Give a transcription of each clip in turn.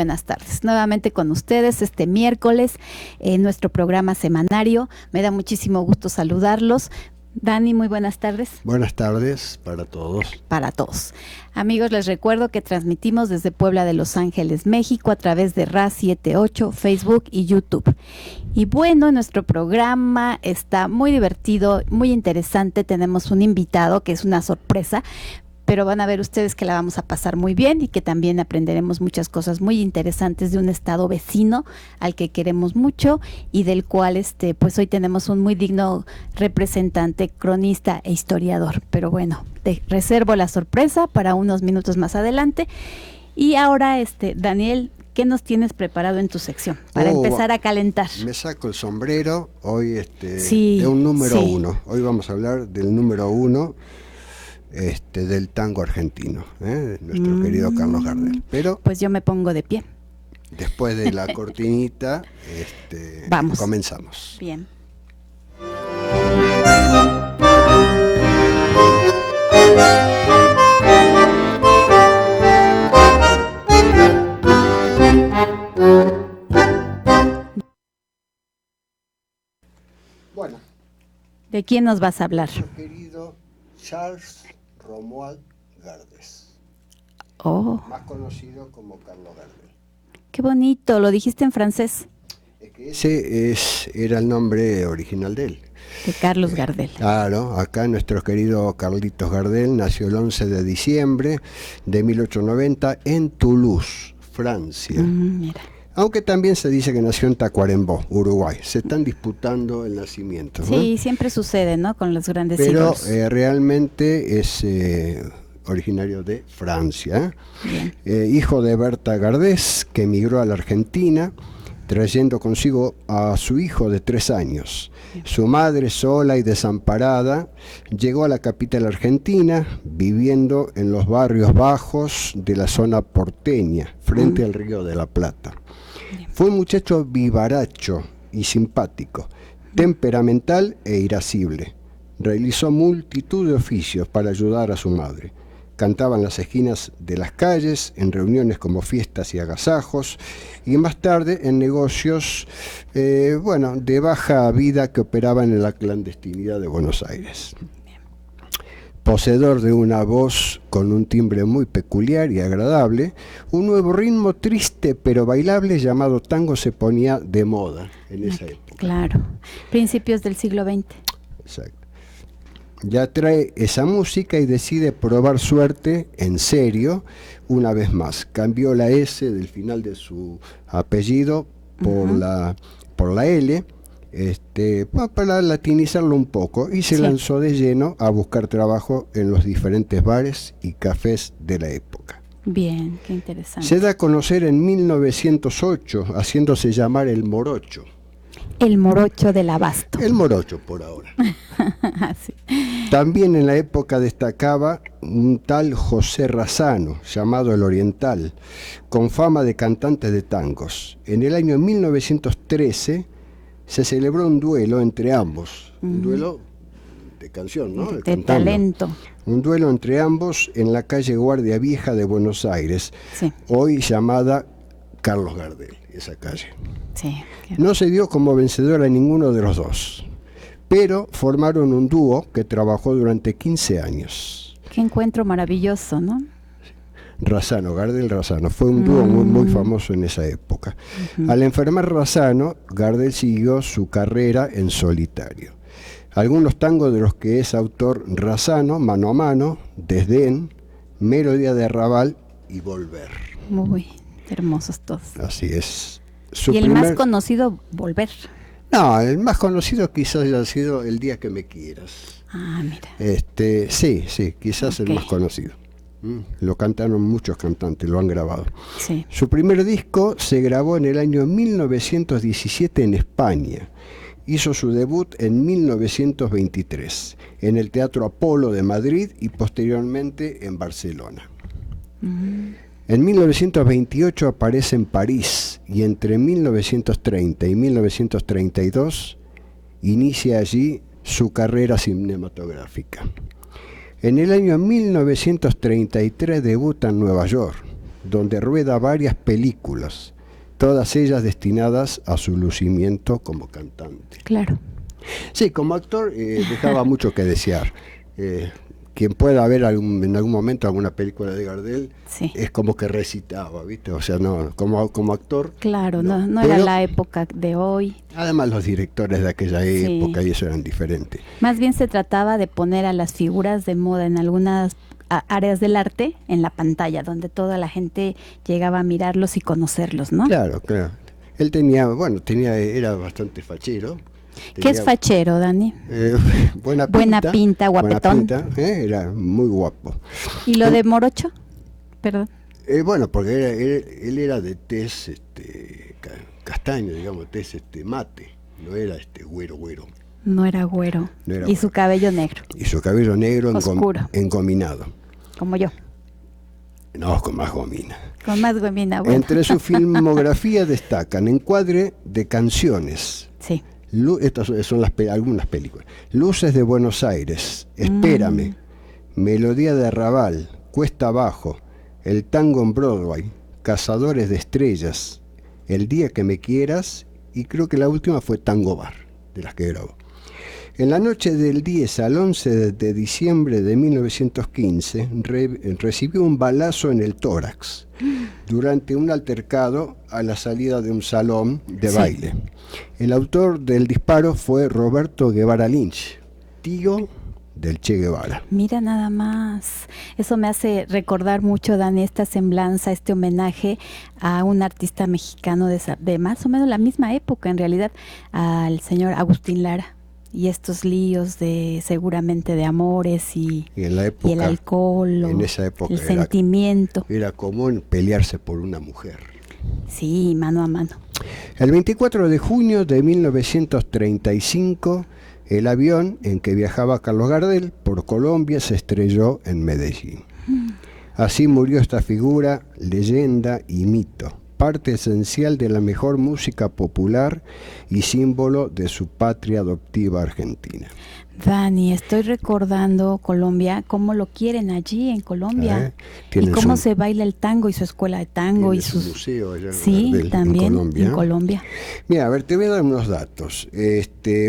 buenas tardes. Nuevamente con ustedes este miércoles en nuestro programa semanario. Me da muchísimo gusto saludarlos. Dani, muy buenas tardes. Buenas tardes para todos. Para todos. Amigos, les recuerdo que transmitimos desde Puebla de Los Ángeles, México, a través de RA78, Facebook y YouTube. Y bueno, nuestro programa está muy divertido, muy interesante. Tenemos un invitado que es una sorpresa, pero van a ver ustedes que la vamos a pasar muy bien y que también aprenderemos muchas cosas muy interesantes de un estado vecino al que queremos mucho y del cual pues hoy tenemos un muy digno representante, cronista e historiador. Pero bueno, te reservo la sorpresa para unos minutos más adelante. Y ahora, Daniel, ¿qué nos tienes preparado en tu sección para empezar a calentar? Me saco el sombrero hoy de un número uno. Hoy vamos a hablar del número uno del tango argentino, nuestro querido Carlos Gardel. Pero pues yo me pongo de pie. Después de la cortinita, vamos. Comenzamos. Bien. Bueno. ¿De quién nos vas a hablar? Nuestro querido Charles Romuald Gardés, más conocido como Carlos Gardel. Qué bonito, lo dijiste en francés. Es que ese era el nombre original de él. De Carlos Gardel. Claro, acá nuestro querido Carlitos Gardel nació el 11 de diciembre de 1890 en Toulouse, Francia. Mira. Aunque también se dice que nació en Tacuarembó, Uruguay. Se están disputando el nacimiento, ¿no? Sí, siempre sucede, ¿no? Con los grandes Pero ídolos. Realmente es originario de Francia. Hijo de Berta Gardés, que emigró a la Argentina, trayendo consigo a su hijo de 3 años. Su madre, sola y desamparada, llegó a la capital argentina, viviendo en los barrios bajos de la zona porteña, frente al Río de la Plata. Fue un muchacho vivaracho y simpático, temperamental e irascible. Realizó multitud de oficios para ayudar a su madre. Cantaba en las esquinas de las calles, en reuniones como fiestas y agasajos, y más tarde en negocios de baja vida que operaban en la clandestinidad de Buenos Aires. Poseedor de una voz con un timbre muy peculiar y agradable, un nuevo ritmo triste pero bailable llamado tango se ponía de moda en esa época. Claro, principios del siglo XX. Exacto. Ya trae esa música y decide probar suerte en serio una vez más. Cambió la S del final de su apellido por la L, para latinizarlo un poco, y se lanzó de lleno a buscar trabajo en los diferentes bares y cafés de la época. Bien, qué interesante. Se da a conocer en 1908, haciéndose llamar el Morocho. El Morocho del Abasto. El Morocho por ahora. Sí. También en la época destacaba un tal José Razzano, llamado el Oriental, con fama de cantante de tangos. En el año 1913 se celebró un duelo entre ambos, un duelo de canción, ¿no? De talento. Un duelo entre ambos en la calle Guardia Vieja de Buenos Aires, hoy llamada Carlos Gardel, esa calle. Sí, no se dio como vencedor a ninguno de los dos, pero formaron un dúo que trabajó durante 15 años. Qué encuentro maravilloso, ¿no? Razzano, Gardel Razzano, fue un dúo muy famoso en esa época. Al enfermar Razzano, Gardel siguió su carrera en solitario. Algunos tangos de los que es autor Razzano: Mano a Mano, Desdén, Melodía de Arrabal y Volver. Muy hermosos todos. Así es. Y el más conocido, Volver. No, el más conocido quizás haya sido El Día que Me Quieras. Ah, mira. Sí, quizás el más conocido. Lo cantaron muchos cantantes, lo han grabado. Sí. Su primer disco se grabó en el año 1917 en España. Hizo su debut en 1923 en el Teatro Apolo de Madrid y posteriormente en Barcelona. En 1928 aparece en París y entre 1930 y 1932 inicia allí su carrera cinematográfica. En el año 1933 debuta en Nueva York, donde rueda varias películas, todas ellas destinadas a su lucimiento como cantante. Claro. Sí, como actor dejaba mucho que desear. Quien pueda ver en algún momento alguna película de Gardel, Sí. es como que recitaba, ¿viste? O sea, no, como actor. Claro, no Pero, era la época de hoy. además, los directores de aquella Sí. época y eso eran diferentes. Más bien se trataba de poner a las figuras de moda en algunas áreas del arte en la pantalla, donde toda la gente llegaba a mirarlos y conocerlos, ¿no? Claro, claro. Él era bastante fachero. ¿Qué es fachero, Dani? Buena pinta, guapetón. Buena pinta, era muy guapo. ¿Y lo de morocho? Perdón. Bueno, porque él era de tez castaño, digamos, tez mate, no era güero. No era güero. No era y su güero. cabello negro, Y su cabello negro oscuro, engominado. como yo, No, con más gomina. con más gomina. Bueno. Entre su filmografía destacan encuadre de canciones. Sí. Estas son algunas películas. Luces de Buenos Aires, Espérame, Melodía de Arrabal, Cuesta Abajo, El Tango en Broadway, Cazadores de Estrellas, El Día que Me Quieras, y creo que la última fue Tango Bar, de las que grabó. En la noche del 10 al 11 de diciembre de 1915 recibió un balazo en el tórax durante un altercado a la salida de un salón de baile. El autor del disparo fue Roberto Guevara Lynch, tío del Che Guevara. Mira nada más. Eso me hace recordar mucho, Dani, esta semblanza, este homenaje a un artista mexicano de más o menos la misma época, en realidad, al señor Agustín Lara. Y estos líos seguramente de amores y en la época, y el alcohol, en esa época el sentimiento. Era común pelearse por una mujer. Sí, mano a mano. El 24 de junio de 1935, el avión en que viajaba Carlos Gardel por Colombia se estrelló en Medellín. Así murió esta figura, leyenda y mito, parte esencial de la mejor música popular y símbolo de su patria adoptiva Argentina. Dani, estoy recordando Colombia, cómo lo quieren allí en Colombia, y cómo se baila el tango y su escuela de tango y sus museo allá sí, Gardel, también en Colombia. Mira, a ver, te voy a dar unos datos.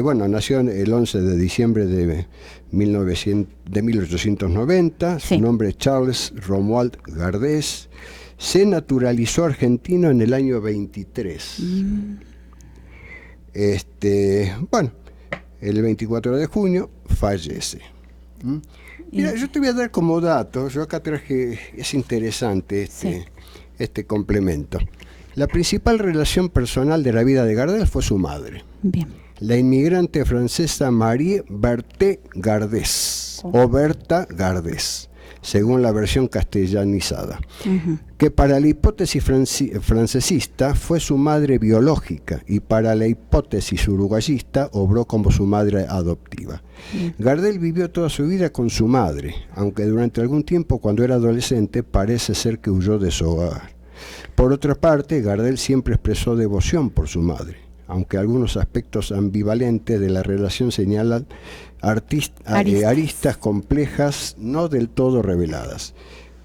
Bueno, nació el 11 de diciembre de 1890, Sí. Su nombre es Charles Romuald Gardés. Se naturalizó argentino en el año 23. Bueno, el 24 de junio fallece. Mira, yo te voy a dar como dato, yo acá traje, es interesante este complemento. La principal relación personal de la vida de Gardel fue su madre. Bien. La inmigrante francesa Marie Berthe Gardés, o Berta Gardés, según la versión castellanizada, que para la hipótesis francesista fue su madre biológica y para la hipótesis uruguayista obró como su madre adoptiva. Gardel vivió toda su vida con su madre, aunque durante algún tiempo, cuando era adolescente, parece ser que huyó de su hogar. Por otra parte, Gardel siempre expresó devoción por su madre, aunque algunos aspectos ambivalentes de la relación señalan aristas complejas no del todo reveladas.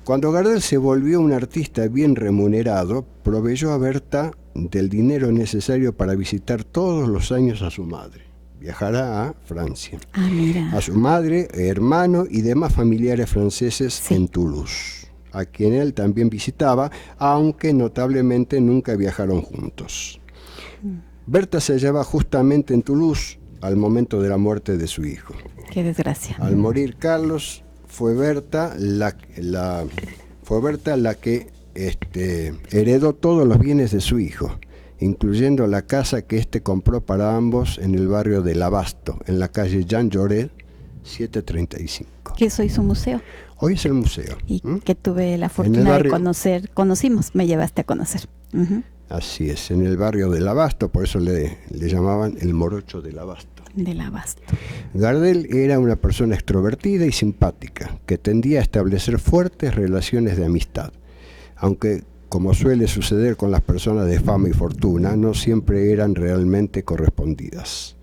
Cuando Gardel se volvió un artista bien remunerado, proveyó a Berta del dinero necesario para visitar todos los años a su madre. Viajará a Francia. Mira. A su madre, hermano y demás familiares franceses en Toulouse, a quien él también visitaba, aunque notablemente nunca viajaron juntos. Berta se hallaba justamente en Toulouse al momento de la muerte de su hijo. Qué desgracia. Al morir Carlos, fue Berta la que heredó todos los bienes de su hijo, incluyendo la casa que compró para ambos en el barrio del Abasto, en la calle Jean Jaurès, 735. Que soy su museo. Hoy es el museo. Y que tuve la fortuna de conocimos, me llevaste a conocer. Así es, en el barrio del Abasto, por eso le llamaban el morocho del Abasto. Del Abasto. Gardel era una persona extrovertida y simpática, que tendía a establecer fuertes relaciones de amistad, aunque, como suele suceder con las personas de fama y fortuna, no siempre eran realmente correspondidas.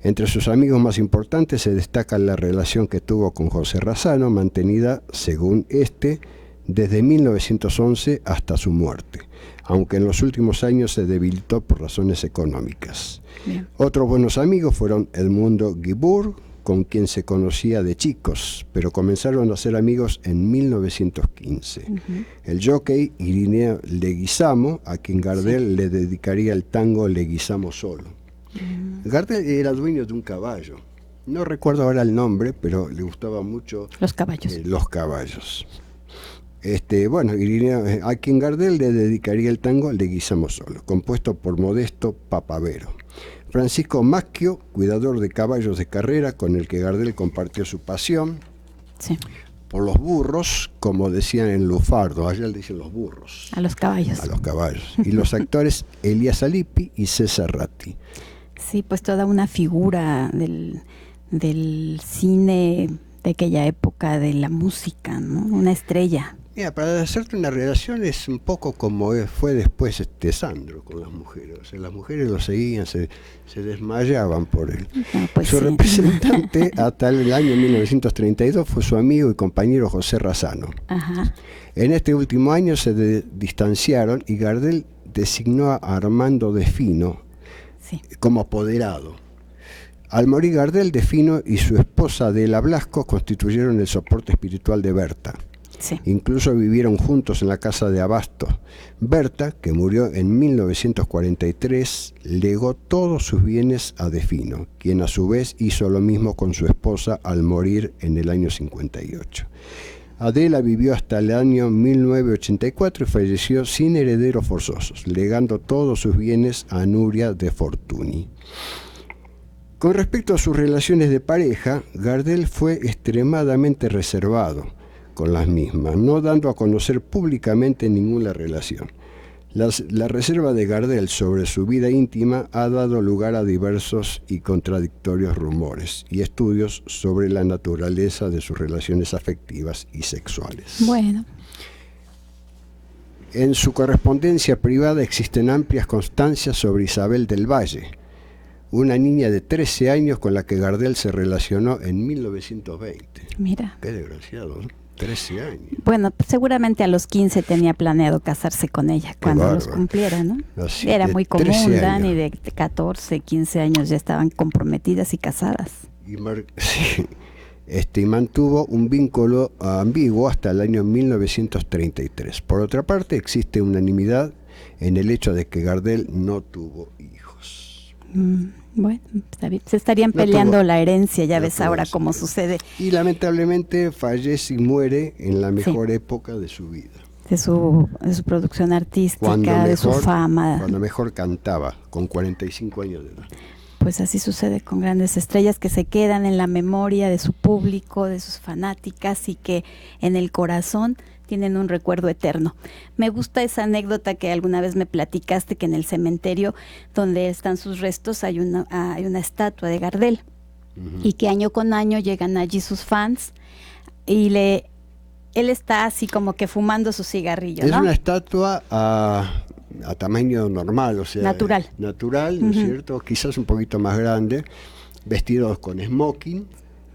Entre sus amigos más importantes se destaca la relación que tuvo con José Razzano, mantenida, según desde 1911 hasta su muerte, aunque en los últimos años se debilitó por razones económicas. Bien. Otros buenos amigos fueron Edmundo Guibur, con quien se conocía de chicos, pero comenzaron a ser amigos en 1915. El jockey Irineo Leguizamo, a quien Gardel le dedicaría el tango Leguizamo Solo. Gardel era dueño de un caballo. No recuerdo ahora el nombre, pero le gustaban mucho los caballos. Los caballos. Irineo, a quien Gardel le dedicaría el tango Leguizamo Solo, compuesto por Modesto Papavero. Francisco Maschio, cuidador de caballos de carrera, con el que Gardel compartió su pasión por los burros, como decían en Lufardo, allá le dicen los burros. A los caballos. A los caballos. Y los actores Elías Alippi y César Ratti. Sí, pues toda una figura del cine de aquella época, de la música, ¿no? Una estrella. Mira, para hacerte una relación es un poco como fue después Sandro con las mujeres. O sea, las mujeres lo seguían, se desmayaban por él. No, pues su sí. representante hasta el año 1932 fue su amigo y compañero José Razzano. Ajá. En este último año se distanciaron y Gardel designó a Armando De Fino como apoderado. Al morir Gardel, De Fino y su esposa Adela Blasco constituyeron el soporte espiritual de Berta. Sí. Incluso vivieron juntos en la casa de Abasto. Berta, que murió en 1943, legó todos sus bienes a De Fino, quien a su vez hizo lo mismo con su esposa al morir en el año 58. Adela vivió hasta el año 1984 y falleció sin herederos forzosos, legando todos sus bienes a Nuria de Fortuny. Con respecto a sus relaciones de pareja, Gardel fue extremadamente reservado con las mismas, no dando a conocer públicamente ninguna relación. La reserva de Gardel sobre su vida íntima ha dado lugar a diversos y contradictorios rumores y estudios sobre la naturaleza de sus relaciones afectivas y sexuales. Bueno. En su correspondencia privada existen amplias constancias sobre Isabel del Valle, una niña de 13 años con la que Gardel se relacionó en 1920. Mira. Qué desgraciado, ¿no? 13 años. Bueno, pues seguramente a los 15 tenía planeado casarse con ella cuando los cumpliera, ¿no? Así, era muy común, Dani, años. de 14, 15 años ya estaban comprometidas y casadas. Y mantuvo un vínculo ambiguo hasta el año 1933. Por otra parte, existe unanimidad en el hecho de que Gardel no tuvo hijos. Bueno, está bien. Se estarían peleando la herencia, ya ves ahora cómo sucede. Y lamentablemente fallece y muere en la mejor época de su vida. De su producción artística, de su fama. Cuando mejor cantaba, con 45 años de edad. Pues así sucede con grandes estrellas que se quedan en la memoria de su público, de sus fanáticas y que en el corazón tienen un recuerdo eterno. Me gusta esa anécdota que alguna vez me platicaste, que en el cementerio donde están sus restos hay una estatua de Gardel. Y que año con año llegan allí sus fans y él está así como que fumando su cigarrillo, ¿no? Es una estatua a tamaño normal, o sea, natural, ¿no es cierto? Quizás un poquito más grande, vestidos con smoking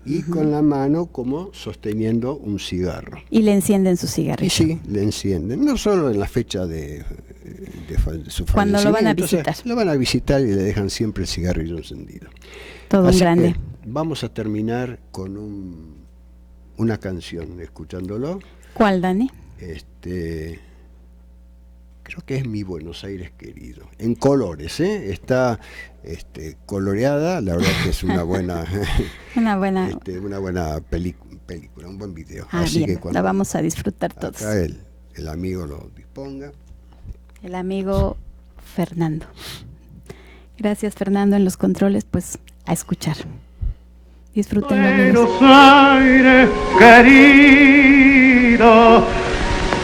y con la mano como sosteniendo un cigarro. Y le encienden su cigarrillo. Y sí, le encienden, no solo en la fecha de su fallecimiento. Cuando lo van a visitar. O sea, lo van a visitar y le dejan siempre el cigarrillo encendido. Todo así un grande. Vamos a terminar con una canción, escuchándolo. ¿Cuál, Dani? Creo que es Mi Buenos Aires Querido, en colores, está coloreada, la verdad que es una buena una buena película, un buen video. Así bien, que la vamos a disfrutar todos. Acá el amigo lo disponga. El amigo Fernando. Gracias, Fernando, en los controles, pues a escuchar. Disfrútenlo. Buenos Aires querido,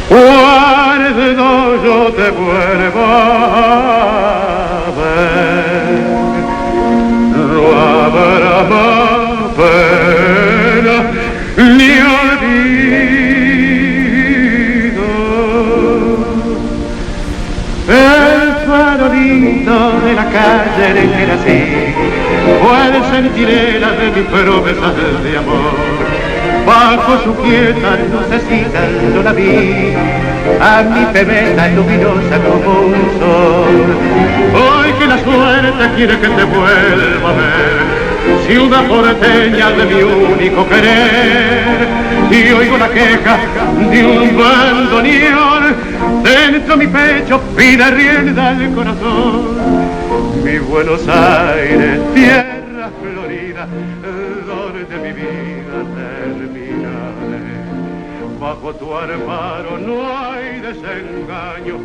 cuando yo te vuelva a ver, no habrá más pena ni olvido. El farolito de la calle en que nací fue el centinela de mis promesas de amor. bajo su quieta lucecita yo la vi, a mi pebeta luminosa como un sol. Hoy que la suerte quiere que te vuelva a ver, ciudad porteña de mi único querer, y oigo la queja de un bandoneón, dentro mi pecho pide rienda el corazón. Mi Buenos Aires, tierra florida, donde mi vida terminaré. Bajo tu amparo no hay desengaño,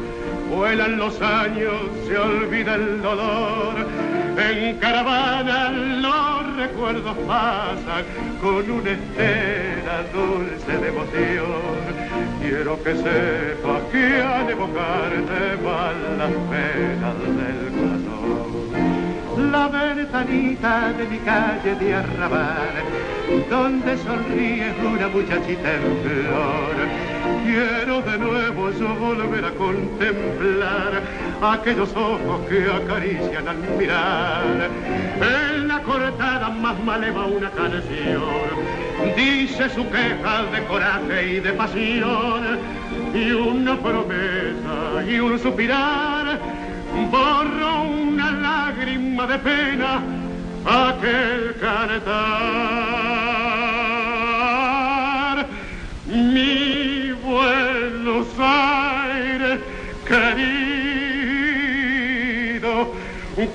vuelan los años, se olvida el dolor. En caravana los recuerdos pasan con una estela dulce de emoción. Quiero que sepas que al evocarte van las penas del corazón. La ventanita de mi calle de Arrabal, donde sonríe una muchachita en flor. Quiero de nuevo yo volver a contemplar aquellos ojos que acarician al mirar. En la cortada más maleva una canción, dice su queja de coraje y de pasión, y una promesa y un suspirar borró una lágrima de pena aquel canetar. Mi Buenos Aires querido,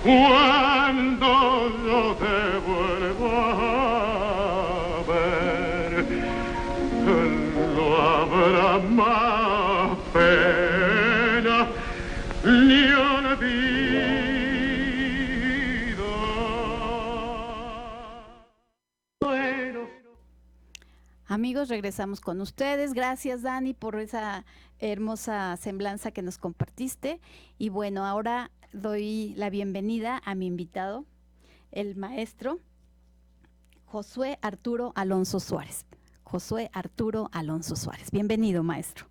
cuando yo te vuelva a ver, no habrá más pena ni olvido. Amigos, regresamos con ustedes. Gracias, Dani, por esa hermosa semblanza que nos compartiste. Y bueno, ahora doy la bienvenida a mi invitado, el maestro Josué Arturo Alonso Suárez. Josué Arturo Alonso Suárez. Bienvenido, maestro.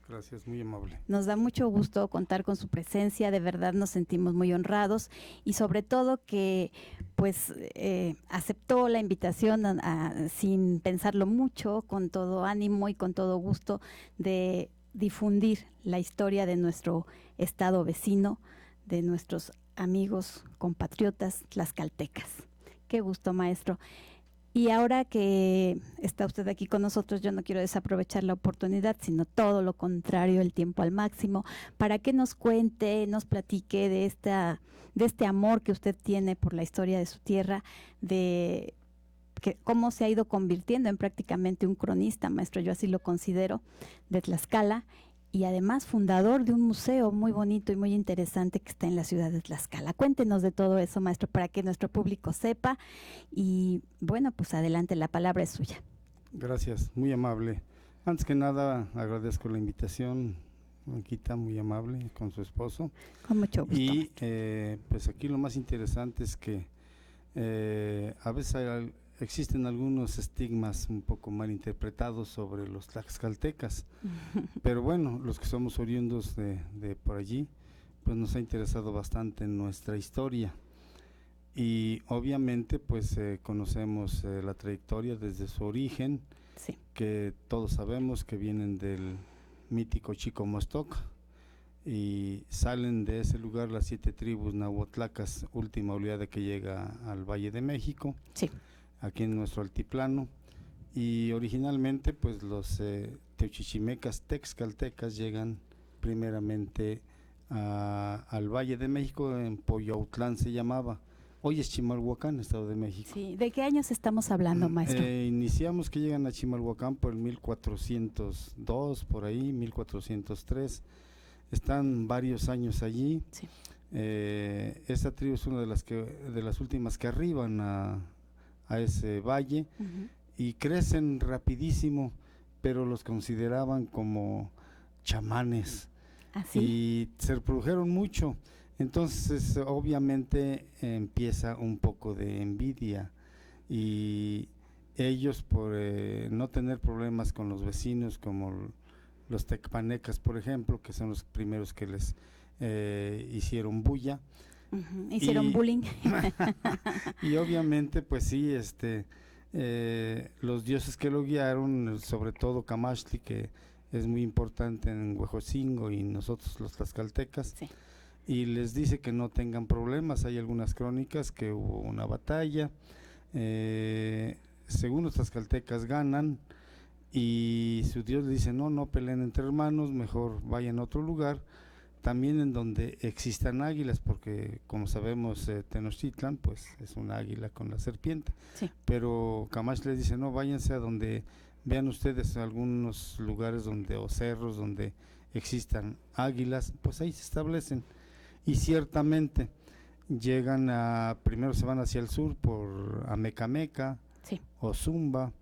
Gracias, muy amable. Nos da mucho gusto contar con su presencia, de verdad nos sentimos muy honrados y sobre todo que pues aceptó la invitación sin pensarlo mucho, con todo ánimo y con todo gusto de difundir la historia de nuestro estado vecino, de nuestros amigos compatriotas tlaxcaltecas. Qué gusto, maestro. Y ahora que está usted aquí con nosotros, yo no quiero desaprovechar la oportunidad, sino todo lo contrario, el tiempo al máximo, para que nos cuente, nos platique de este amor que usted tiene por la historia de su tierra, de cómo se ha ido convirtiendo en prácticamente un cronista, maestro, yo así lo considero, de Tlaxcala, y además fundador de un museo muy bonito y muy interesante que está en la ciudad de Tlaxcala. Cuéntenos de todo eso, maestro, para que nuestro público sepa. Y bueno, pues adelante, la palabra es suya. Gracias, muy amable. Antes que nada, agradezco la invitación, Blanquita, muy amable, con su esposo. Con mucho gusto. Y pues aquí lo más interesante es que a veces existen algunos estigmas un poco mal interpretados sobre los tlaxcaltecas, pero bueno, los que somos oriundos de por allí, pues nos ha interesado bastante en nuestra historia y obviamente pues conocemos la trayectoria desde su origen, sí, que todos sabemos que vienen del mítico Chicomostoc y salen de ese lugar las 7 tribus nahuatlacas, última oleada que llega al Valle de México. Sí. Aquí en nuestro altiplano, y originalmente pues los teochichimecas texcaltecas llegan primeramente al Valle de México, en Poyautlán se llamaba, hoy es Chimalhuacán, Estado de México. Sí. ¿De qué años estamos hablando, maestro? Iniciamos que llegan a Chimalhuacán por el 1402, por ahí, 1403, están varios años allí. Sí. Esta tribu es una de las últimas que arriban a ese valle, y crecen rapidísimo, pero los consideraban como chamanes. ¿Así? Y se reprodujeron mucho, entonces obviamente empieza un poco de envidia, y ellos por no tener problemas con los vecinos, como los tecpanecas, por ejemplo, que son los primeros que les hicieron bulla, hicieron bullying. y obviamente pues sí, los dioses que lo guiaron, sobre todo Camachtli, que es muy importante en Huejotzingo y nosotros los tlaxcaltecas, Sí. y les dice que no tengan problemas. Hay algunas crónicas que hubo una batalla, según los tlaxcaltecas ganan, y su dios le dice no peleen entre hermanos, mejor vayan a otro lugar, también en donde existan águilas, porque como sabemos Tenochtitlan pues es un águila con la serpiente, Sí. pero Camachtli les dice no, váyanse a donde vean ustedes algunos lugares donde, o cerros donde existan águilas, pues ahí se establecen. Y ciertamente llegan primero se van hacia el sur por Amecameca, Sí. o Zumba,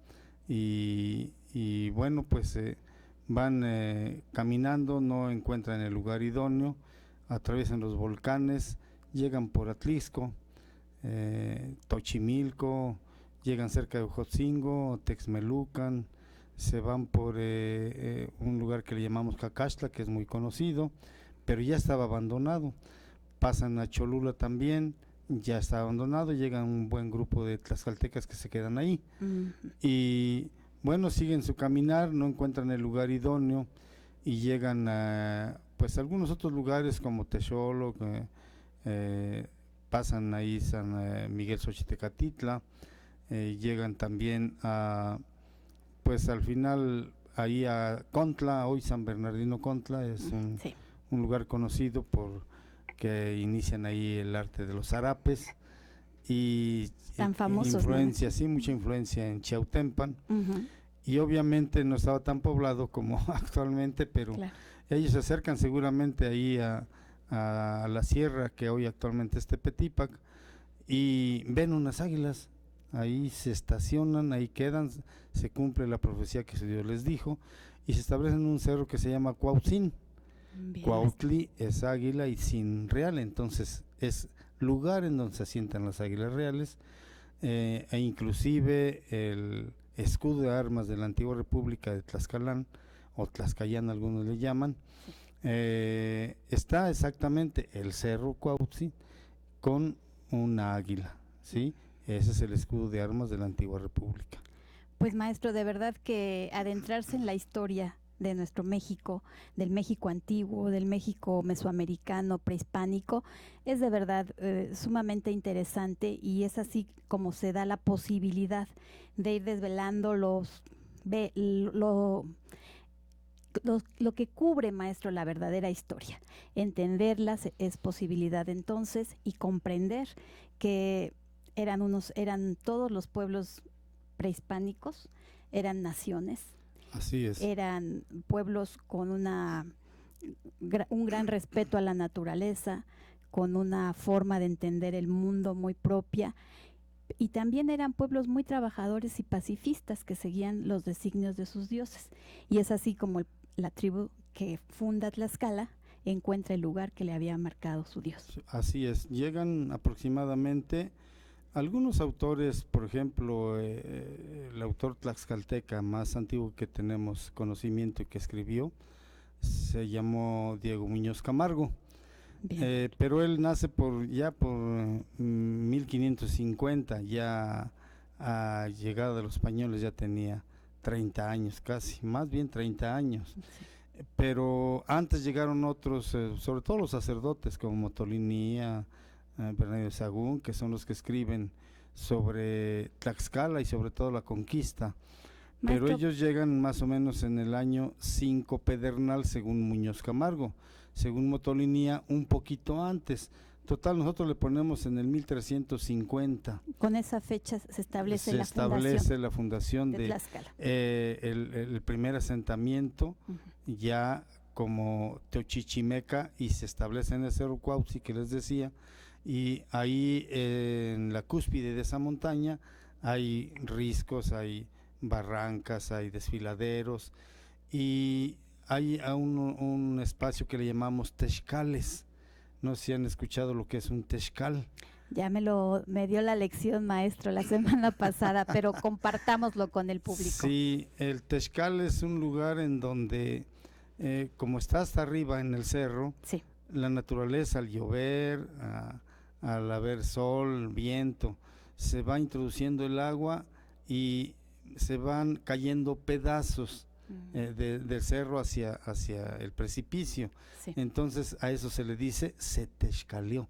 y bueno, pues van caminando, no encuentran el lugar idóneo, atraviesan los volcanes, llegan por Atlisco, Tochimilco, llegan cerca de Ojotzingo, Texmelucan, se van por un lugar que le llamamos Cacaxtla, que es muy conocido, pero ya estaba abandonado. Pasan a Cholula también, ya está abandonado, llegan un buen grupo de tlaxcaltecas que se quedan ahí. Y bueno, siguen su caminar, no encuentran el lugar idóneo y llegan a pues algunos otros lugares como Texolo, pasan ahí San Miguel Xochitecatitla, llegan también a pues al final ahí a Contla, hoy San Bernardino Contla, es Sí. un lugar conocido por que inician ahí el arte de los zarapes y Tan famosos, ¿no? influencia, sí, mucha influencia en Chiautempan, Ujú. y obviamente no estaba tan poblado como actualmente, pero Claro. ellos se acercan seguramente ahí a la sierra que hoy actualmente es Tepetipac y ven unas águilas, ahí se estacionan, ahí quedan, se cumple la profecía que su Dios les dijo y se establecen en un cerro que se llama Cuautzin. Bien. Cuautli es águila y Sin real, entonces es lugar en donde se asientan las águilas reales, e inclusive el escudo de armas de la antigua República de Tlaxcalán, o Tlaxcayán algunos le llaman, está exactamente el cerro Cuautzin con una águila, ¿sí? Ese es el escudo de armas de la antigua República. Pues maestro, de verdad que adentrarse en la historia de nuestro México, del México antiguo, del México mesoamericano, prehispánico, es de verdad sumamente interesante, y es así como se da la posibilidad de ir desvelando lo que cubre, maestro, la verdadera historia. Entenderlas es posibilidad entonces, y comprender que eran todos los pueblos prehispánicos, eran naciones. Así es. Eran pueblos con un gran respeto a la naturaleza, con una forma de entender el mundo muy propia, y también eran pueblos muy trabajadores y pacifistas que seguían los designios de sus dioses. Y es así como la tribu que funda Tlaxcala encuentra el lugar que le había marcado su dios. Así es, llegan aproximadamente algunos autores, por ejemplo, el autor tlaxcalteca más antiguo que tenemos conocimiento y que escribió, se llamó Diego Muñoz Camargo, pero él nace por 1550, ya a llegada de los españoles ya tenía 30 años casi, más bien 30 años. Sí. Pero antes llegaron otros, sobre todo los sacerdotes como Motolinía, Bernardo de Sahagún, que son los que escriben sobre Tlaxcala y sobre todo la conquista. Maestro, pero ellos llegan más o menos en el año 5 pedernal, según Muñoz Camargo, según Motolinía un poquito antes. Total, nosotros le ponemos en el 1350. Con esa fecha se establece la fundación de Tlaxcala. El primer asentamiento, ya como Teochichimeca, y se establece en el Cerro Cuautzin que les decía, y ahí en la cúspide de esa montaña hay riscos, hay barrancas, hay desfiladeros, y hay un espacio que le llamamos texcales. No sé si han escuchado lo que es un texcal. Ya me dio la lección, maestro, la semana pasada, pero compartámoslo con el público. Sí, el texcal es un lugar en donde, como está hasta arriba en el cerro, sí, la naturaleza, al llover, al haber sol, viento, se va introduciendo el agua y se van cayendo pedazos del cerro hacia el precipicio. Sí. Entonces a eso se le dice se texcaleó.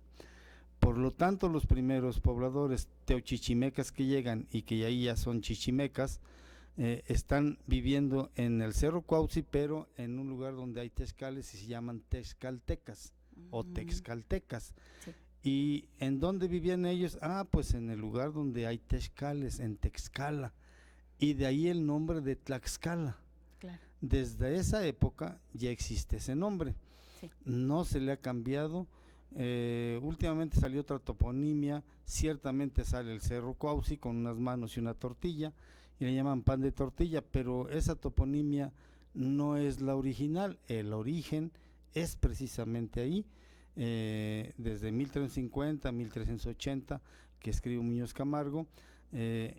Por lo tanto, los primeros pobladores teochichimecas que llegan y que ahí ya son chichimecas, están viviendo en el Cerro Cuauhtzi, pero en un lugar donde hay texcales y se llaman texcaltecas o texcaltecas. Sí. ¿Y en dónde vivían ellos? Pues en el lugar donde hay texcales, en Texcala, y de ahí el nombre de Tlaxcala. Claro. Desde esa época ya existe ese nombre. Sí. No se le ha cambiado. Últimamente salió otra toponimia, ciertamente sale el Cerro Cuauhtzi con unas manos y una tortilla y le llaman pan de tortilla, pero esa toponimia no es la original. El origen es precisamente ahí, desde 1350, 1380, que escribe Muñoz Camargo,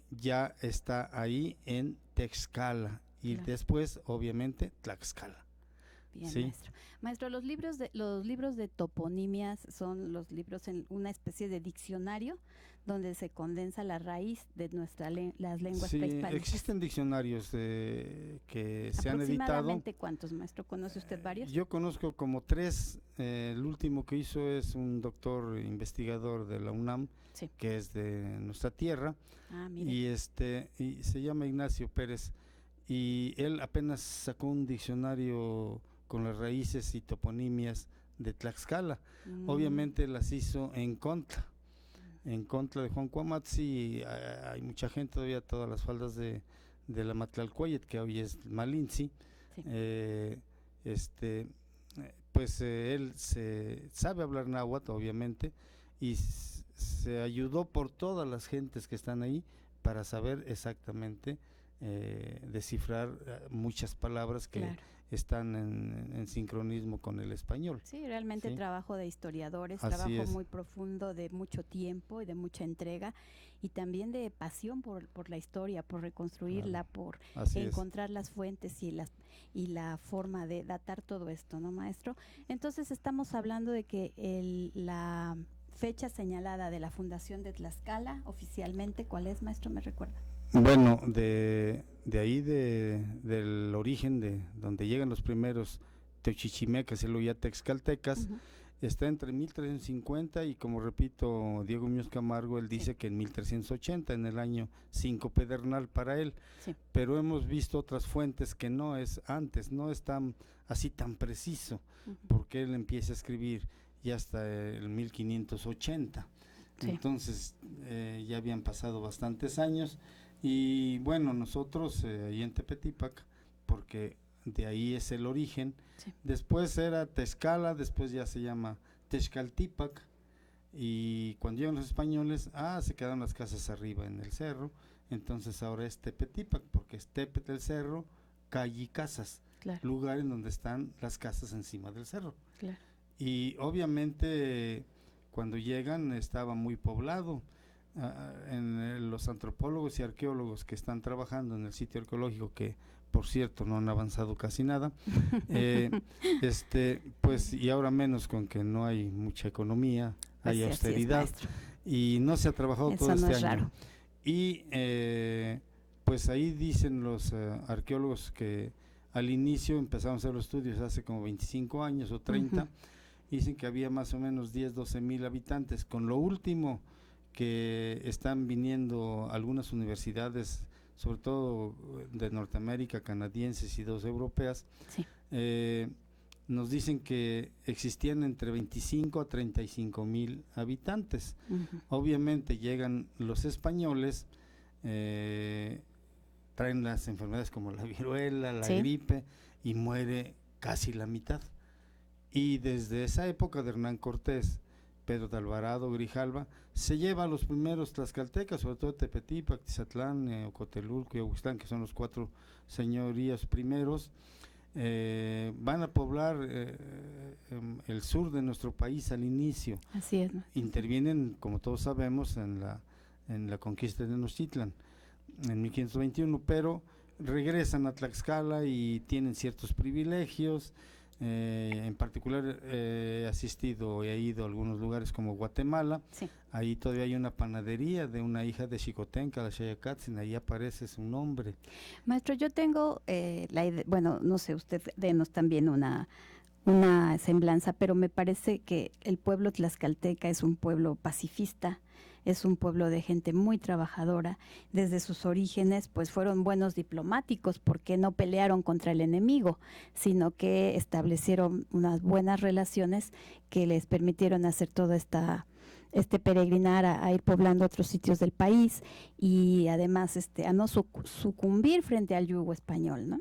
ya está ahí en Texcala y claro. Después obviamente Tlaxcala. Bien, Sí. maestro. Maestro, los libros de toponimias son los libros en una especie de diccionario donde se condensa la raíz de las lenguas Sí, prehispánicas. existen diccionarios que se han editado. ¿Aproximadamente cuántos, maestro? ¿Conoce usted varios? Yo conozco como 3. El último que hizo es un doctor investigador de la UNAM, Sí. que es de nuestra tierra, Mire. y se llama Ignacio Pérez, y él apenas sacó un diccionario con las raíces y toponimias de Tlaxcala. Obviamente las hizo en contra de Juan Cuamatzi, y hay mucha gente todavía, todas las faldas de la Matlalcueyet, que hoy es Malinzi. Sí. Pues él se sabe hablar náhuatl, obviamente, y se ayudó por todas las gentes que están ahí para saber exactamente descifrar muchas palabras que Claro. están en sincronismo con el español. Sí, realmente Sí. trabajo de historiadores, Así trabajo es. muy profundo, de mucho tiempo y de mucha entrega, y también de pasión por la historia, por reconstruirla, por Así es. encontrar las fuentes y la forma de datar todo esto, ¿no, maestro? Entonces estamos hablando de que la fecha señalada de la fundación de Tlaxcala, oficialmente, ¿cuál es, maestro? ¿Me recuerda? Bueno, de ahí del origen de donde llegan los primeros teochichimecas y luego ya texcaltecas, está entre 1350 y, como repito, Diego Muñoz Camargo, él dice que en 1380, en el año 5 pedernal para él. Sí. Pero hemos visto otras fuentes que no es antes, no es así tan preciso, porque él empieza a escribir ya hasta el 1580. Sí. Entonces ya habían pasado bastantes años, y bueno, nosotros ahí en Tepetípac, porque de ahí es el origen. Sí. Después era Texcala, después ya se llama Texcaltípac, y cuando llegan los españoles, se quedaron las casas arriba en el cerro, entonces ahora es Tepetípac, porque es Tepet el cerro, calle y casas, Claro. lugar en donde están las casas encima del cerro. Claro. Y obviamente cuando llegan estaba muy poblado. Los antropólogos y arqueólogos que están trabajando en el sitio arqueológico, que por cierto no han avanzado casi nada, pues, y ahora menos con que no hay mucha economía, hay austeridad, y no se ha trabajado Eso todo no este es año. raro. Y pues ahí dicen los arqueólogos que al inicio empezamos a hacer los estudios hace como 25 años o 30, dicen que había más o menos 10, 12 mil habitantes. Con lo último que están viniendo algunas universidades, sobre todo de Norteamérica, canadienses y 2 europeas, Sí. nos dicen que existían entre 25 a 35 mil habitantes. Obviamente llegan los españoles, traen las enfermedades como la viruela, la gripe, y muere casi la mitad. Y desde esa época de Hernán Cortés, Pedro de Alvarado, Grijalva, se lleva a los primeros tlaxcaltecas, sobre todo Tepetípac, Tizatlán, Ocotelulco y Aguixtlán, que son los 4 señorías primeros. Van a poblar el sur de nuestro país al inicio. Así es, ¿no? Intervienen, como todos sabemos, en la conquista de Tenochtitlan en 1521, pero regresan a Tlaxcala y tienen ciertos privilegios. En particular he asistido y he ido a algunos lugares como Guatemala. Sí. Ahí todavía hay una panadería de una hija de Xicotenca, la Xayacatzin, ahí aparece su nombre. Maestro, yo tengo la idea, bueno, no sé, usted denos también una semblanza, pero me parece que el pueblo tlaxcalteca es un pueblo pacifista, es un pueblo de gente muy trabajadora. Desde sus orígenes, pues fueron buenos diplomáticos porque no pelearon contra el enemigo, sino que establecieron unas buenas relaciones que les permitieron hacer todo este peregrinar a ir poblando otros sitios del país y además a no sucumbir frente al yugo español, ¿no?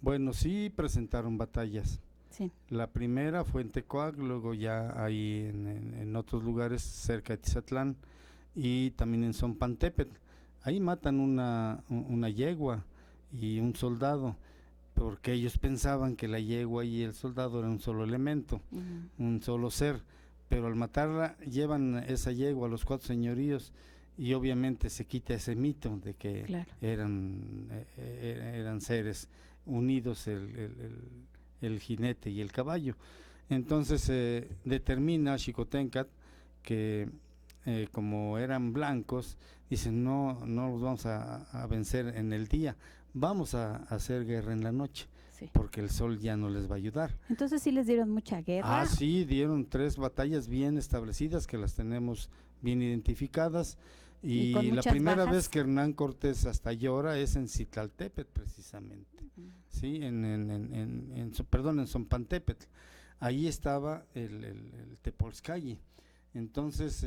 Bueno, sí presentaron batallas. Sí. La primera fue en Tecoac, luego ya ahí en otros lugares cerca de Tizatlán y también en Zompantépetl. Ahí matan una yegua y un soldado, porque ellos pensaban que la yegua y el soldado eran un solo elemento, un solo ser, pero al matarla llevan esa yegua a los 4 señoríos y obviamente se quita ese mito de que claro, eran seres unidos, el jinete y el caballo. Entonces determina Xicoténcatl que como eran blancos, dicen no los vamos a vencer en el día, vamos a hacer guerra en la noche, sí, porque el sol ya no les va a ayudar. Entonces sí les dieron mucha guerra. Ah, sí, dieron 3 batallas bien establecidas que las tenemos bien identificadas. Y la primera vez que Hernán Cortés hasta llora es en Citlaltépetl, precisamente, sí, en Zompantépetl. Ahí estaba el Tepolscayi. Entonces,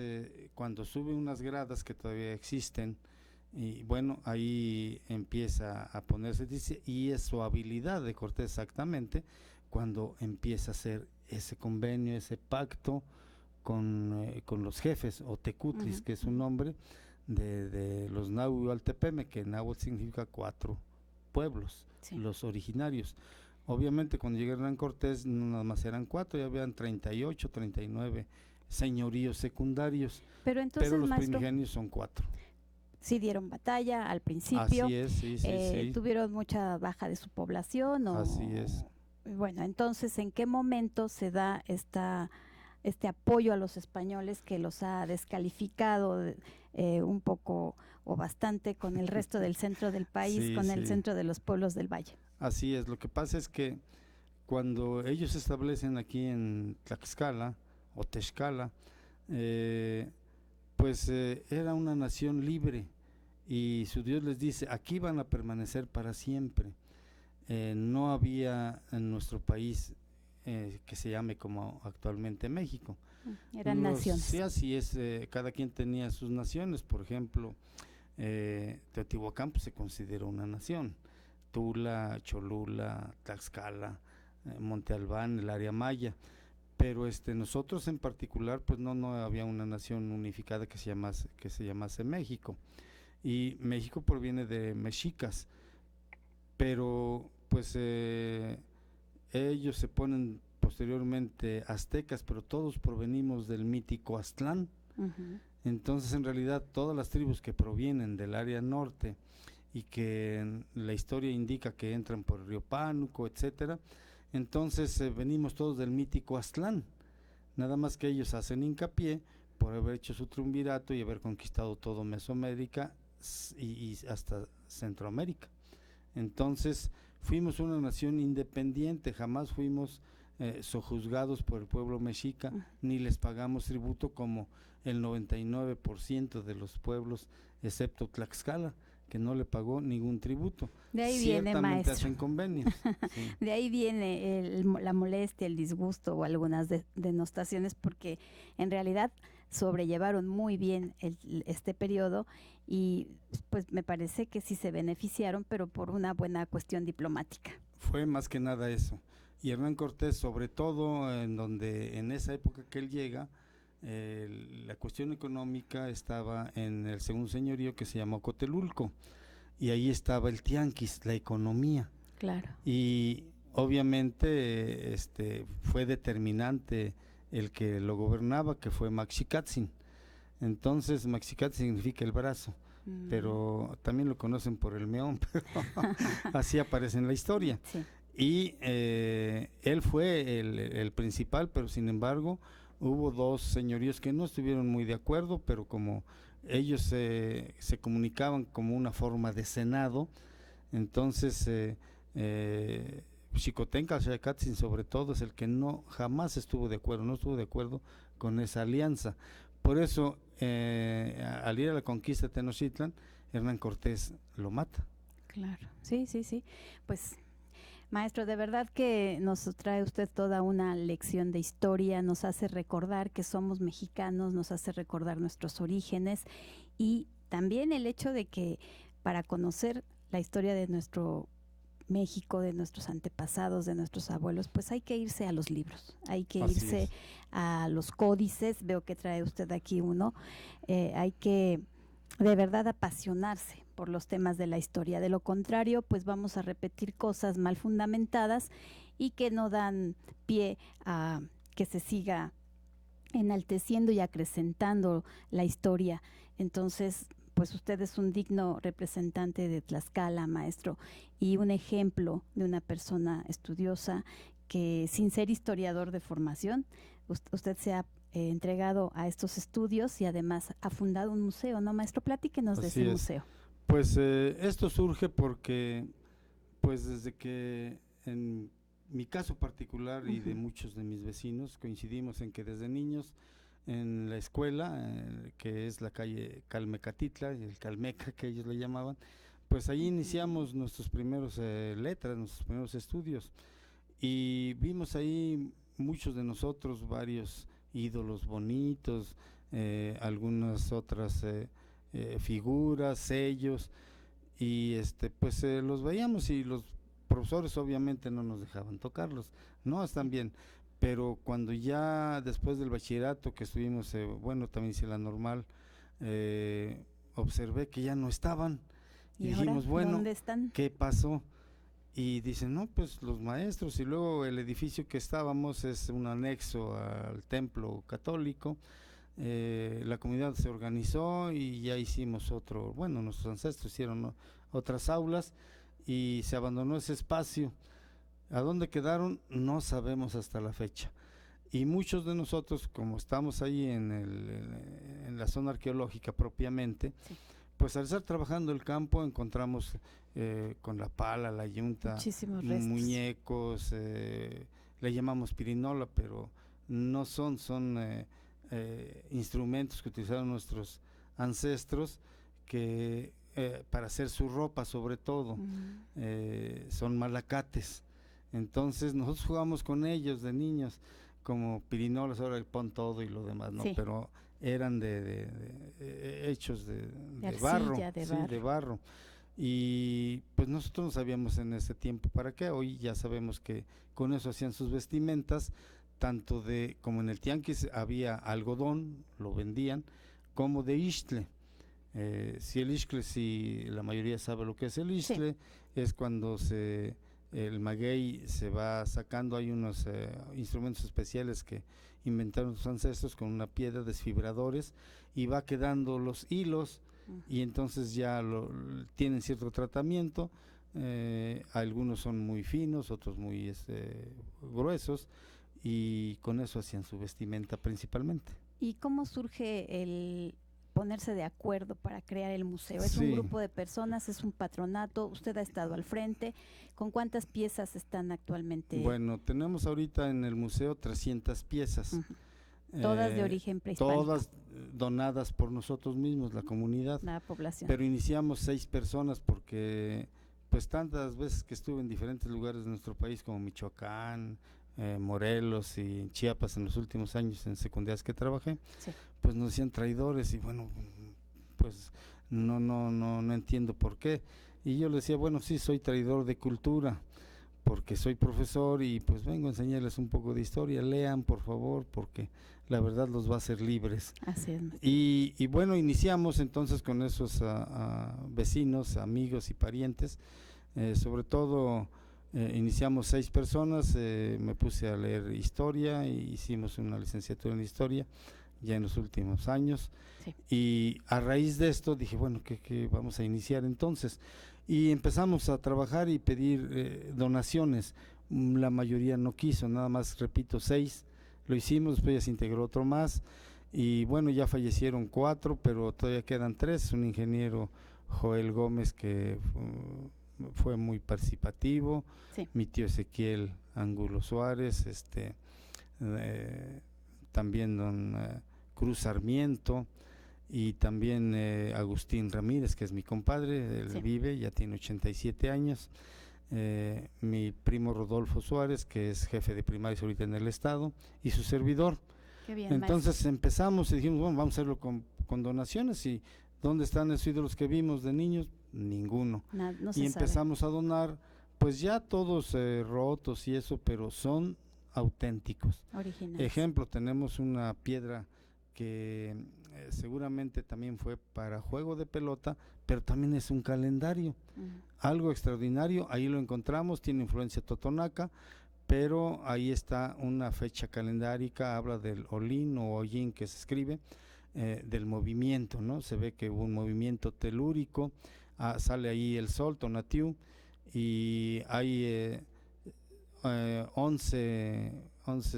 cuando sube unas gradas que todavía existen, y bueno, ahí empieza a ponerse, dice, y es su habilidad de Cortés exactamente, cuando empieza a hacer ese convenio, ese pacto con los jefes, o tecutlis, que es un nombre de los Nahuatl, que náhuatl significa 4 pueblos, sí, los originarios. Obviamente cuando llega Hernán Cortés no nada más eran 4, ya habían 38, 39 señoríos secundarios, pero los primigenios son 4. Sí dieron batalla al principio. Así es, sí. Tuvieron mucha baja de su población. Así es. Bueno, entonces, ¿en qué momento se da este apoyo a los españoles que los ha descalificado un poco o bastante con el resto del centro del país, sí, con el centro de los pueblos del valle? Así es, lo que pasa es que cuando ellos se establecen aquí en Tlaxcala o Texcala, pues era una nación libre y su Dios les dice, aquí van a permanecer para siempre. No había en nuestro país que se llame como actualmente México. Eran naciones. Sí, así es, cada quien tenía sus naciones. Por ejemplo, Teotihuacán pues, se consideró una nación. Tula, Cholula, Tlaxcala, Monte Albán, el área maya. Pero nosotros en particular pues no había una nación unificada que se llamase México. Y México proviene de mexicas, pero pues ellos se ponen posteriormente aztecas, pero todos provenimos del mítico Aztlán. Entonces en realidad todas las tribus que provienen del área norte y que la historia indica que entran por el río Pánuco, etcétera, entonces venimos todos del mítico Aztlán, nada más que ellos hacen hincapié por haber hecho su triunvirato y haber conquistado todo Mesoamérica y hasta Centroamérica. Entonces fuimos una nación independiente, jamás fuimos sojuzgados por el pueblo mexica, ni les pagamos tributo como el 99% de los pueblos, excepto Tlaxcala, que no le pagó ningún tributo. De ahí viene, maestro. Hacen convenios. Sí. De ahí viene la molestia, el disgusto o algunas denostaciones, porque en realidad sobrellevaron muy bien este periodo y pues me parece que sí se beneficiaron, pero por una buena cuestión diplomática. Fue más que nada eso. Y Hernán Cortés, sobre todo en esa época que él llega, la cuestión económica estaba en el segundo señorío que se llamó Cotelulco, y ahí estaba el tianguis, la economía. Claro. Y obviamente fue determinante el que lo gobernaba, que fue Maxicatzin. Entonces Maxicatzin significa el brazo, pero también lo conocen por el meón, pero así aparece en la historia. Sí. y él fue el principal, pero sin embargo hubo dos señoríos que no estuvieron muy de acuerdo, pero como ellos se comunicaban como una forma de senado, entonces Xicotenca Xayacatzin sobre todo es el que jamás estuvo de acuerdo, no estuvo de acuerdo con esa alianza. Por eso al ir a la conquista de Tenochtitlan, Hernán Cortés lo mata. Claro, sí, pues maestro, de verdad que nos trae usted toda una lección de historia, nos hace recordar que somos mexicanos, nos hace recordar nuestros orígenes, y también el hecho de que para conocer la historia de nuestro México, de nuestros antepasados, de nuestros abuelos, pues hay que irse a los libros, hay que irse a los códices. Veo que trae usted aquí uno. Hay que de verdad apasionarse por los temas de la historia. De lo contrario, pues vamos a repetir cosas mal fundamentadas y que no dan pie a que se siga enalteciendo y acrecentando la historia. Entonces, pues usted es un digno representante de Tlaxcala, maestro, y un ejemplo de una persona estudiosa que, sin ser historiador de formación, usted se ha entregado a estos estudios y además ha fundado un museo, ¿no, maestro? Platíquenos de ese museo. Pues esto surge porque, pues desde que en mi caso particular y de muchos de mis vecinos coincidimos en que desde niños en la escuela, que es la calle Calmecatitla, el Calmeca que ellos le llamaban, pues ahí iniciamos nuestros primeros letras, nuestros primeros estudios, y vimos ahí muchos de nosotros varios ídolos bonitos, algunas otras figuras, sellos, y pues los veíamos, y los profesores obviamente no nos dejaban tocarlos, no están bien, pero cuando ya después del bachillerato que estuvimos, bueno, también hice la normal, observé que ya no estaban, y dijimos, bueno, ¿dónde están? ¿Qué pasó? Y dicen, no, pues los maestros, y luego el edificio que estábamos es un anexo al templo católico. La comunidad se organizó y ya hicimos nuestros ancestros hicieron otras aulas y se abandonó ese espacio. ¿A dónde quedaron? No sabemos hasta la fecha. Y muchos de nosotros, como estamos ahí en la zona arqueológica propiamente, sí, pues al estar trabajando el campo encontramos con la pala, la yunta, muñecos, le llamamos pirinola, pero no son instrumentos que utilizaron nuestros ancestros que para hacer su ropa, sobre todo, son malacates. Entonces nosotros jugamos con ellos de niños como pirinolas, ahora el pon todo y lo demás, ¿no? Sí. Pero eran hechos de barro, de barro. Y pues nosotros no sabíamos en ese tiempo para qué. Hoy ya sabemos que con eso hacían sus vestimentas, tanto como en el tianguis había algodón, lo vendían, como de ixtle. Si el ixtle, si la mayoría sabe lo que es el ixtle, sí, es cuando el maguey se va sacando, hay unos instrumentos especiales que inventaron sus ancestros con una piedra, desfibradores, y va quedando los hilos, y entonces ya tienen cierto tratamiento. Algunos son muy finos, otros muy gruesos, y con eso hacían su vestimenta principalmente. ¿Y cómo surge el ponerse de acuerdo para crear el museo? ¿Es un grupo de personas, es un patronato? ¿Usted ha estado al frente? ¿Con cuántas piezas están actualmente? Bueno, tenemos ahorita en el museo 300 piezas. Todas de origen prehispánico. Todas donadas por nosotros mismos, la comunidad. La población. Pero iniciamos 6 personas porque pues tantas veces que estuve en diferentes lugares de nuestro país como Michoacán, Morelos y Chiapas en los últimos años en secundarias que trabajé, sí, pues nos decían traidores, y bueno, pues no entiendo por qué. Y yo les decía, bueno, sí, soy traidor de cultura porque soy profesor y pues vengo a enseñarles un poco de historia. Lean, por favor, porque la verdad los va a hacer libres. Así es. Y bueno, iniciamos entonces con esos vecinos, amigos y parientes, sobre todo iniciamos 6 personas, me puse a leer historia e hicimos una licenciatura en historia ya en los últimos años, sí, y a raíz de esto dije, bueno, ¿qué vamos a iniciar entonces? y empezamos a trabajar y pedir donaciones. La mayoría no quiso, nada más, repito, 6 lo hicimos, después ya se integró otro más, y bueno, ya fallecieron 4, pero todavía quedan 3. Un ingeniero, Joel Gómez, que fue muy participativo, Sí. mi tío Ezequiel Angulo Suárez, también don Cruz Sarmiento, y también Agustín Ramírez, que es mi compadre, él Sí. vive, ya tiene 87 años, mi primo Rodolfo Suárez, que es jefe de primarias ahorita en el estado, y su servidor. Qué bien, Entonces maestro. empezamos y dijimos, bueno, vamos a hacerlo con donaciones. ¿Y dónde están esos ídolos que vimos de niños? Ninguno. No Y se empezamos a donar, pues ya todos rotos y eso, pero son auténticos. sabe. Original. Ejemplo, tenemos una piedra que seguramente también fue para juego de pelota, pero también es un calendario, algo extraordinario. Ahí lo encontramos, tiene influencia totonaca, pero ahí está una fecha calendárica, habla del Olín o Ollín, que se escribe, del movimiento, ¿no? Se ve que hubo un movimiento telúrico, sale ahí el sol, Tonatiuh, y hay 11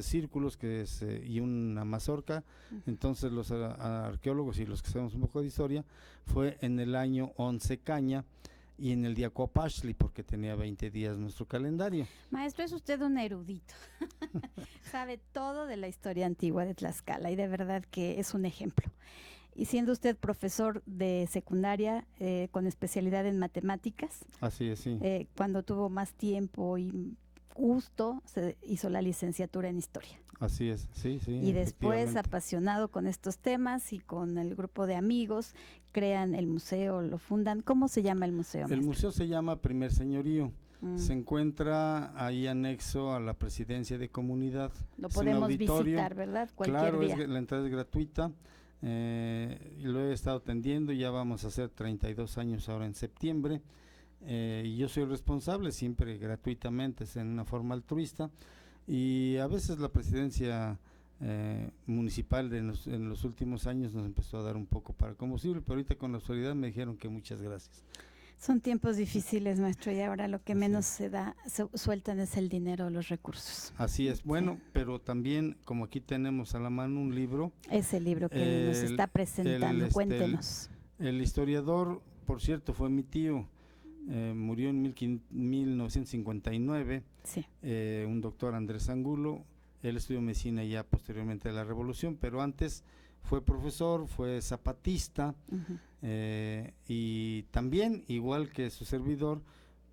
círculos que es, y una mazorca. Entonces los arqueólogos y los que sabemos un poco de historia, fue en el año 11 Caña, y en el día Coapaxtli, porque tenía 20 días nuestro calendario. Maestro, es usted un erudito. Sabe todo de la historia antigua de Tlaxcala y de verdad que es un ejemplo. Y siendo usted profesor de secundaria con especialidad en matemáticas, Así es, sí. cuando tuvo más tiempo y gusto, se hizo la licenciatura en historia. Así es, sí, sí. Y después, efectivamente. apasionado con estos temas y con el grupo de amigos, crean el museo, lo fundan. ¿Cómo se llama el museo, El maestro? museo se llama Primer Señorío. Se encuentra ahí anexo a la presidencia de comunidad. Lo Es un podemos auditorio. visitar, ¿verdad? Cualquier Claro, día. la entrada es gratuita. Y lo he estado atendiendo, ya vamos a hacer 32 años ahora en septiembre. Y yo soy el responsable, siempre gratuitamente, es en una forma altruista. Y a veces la presidencia municipal en los últimos años nos empezó a dar un poco para combustible, pero ahorita con la autoridad me dijeron que muchas gracias. Son tiempos difíciles, maestro, y ahora lo que menos es. se da, sueltan es el dinero, los recursos. Así es, bueno, pero también como aquí tenemos a la mano un libro, Ese libro que nos está presentando, cuéntenos. El historiador, por cierto, fue mi tío, murió en 1959, Sí. Un doctor Andrés Angulo. Él estudió medicina ya posteriormente a la revolución, pero antes fue profesor, fue zapatista, y también, igual que su servidor,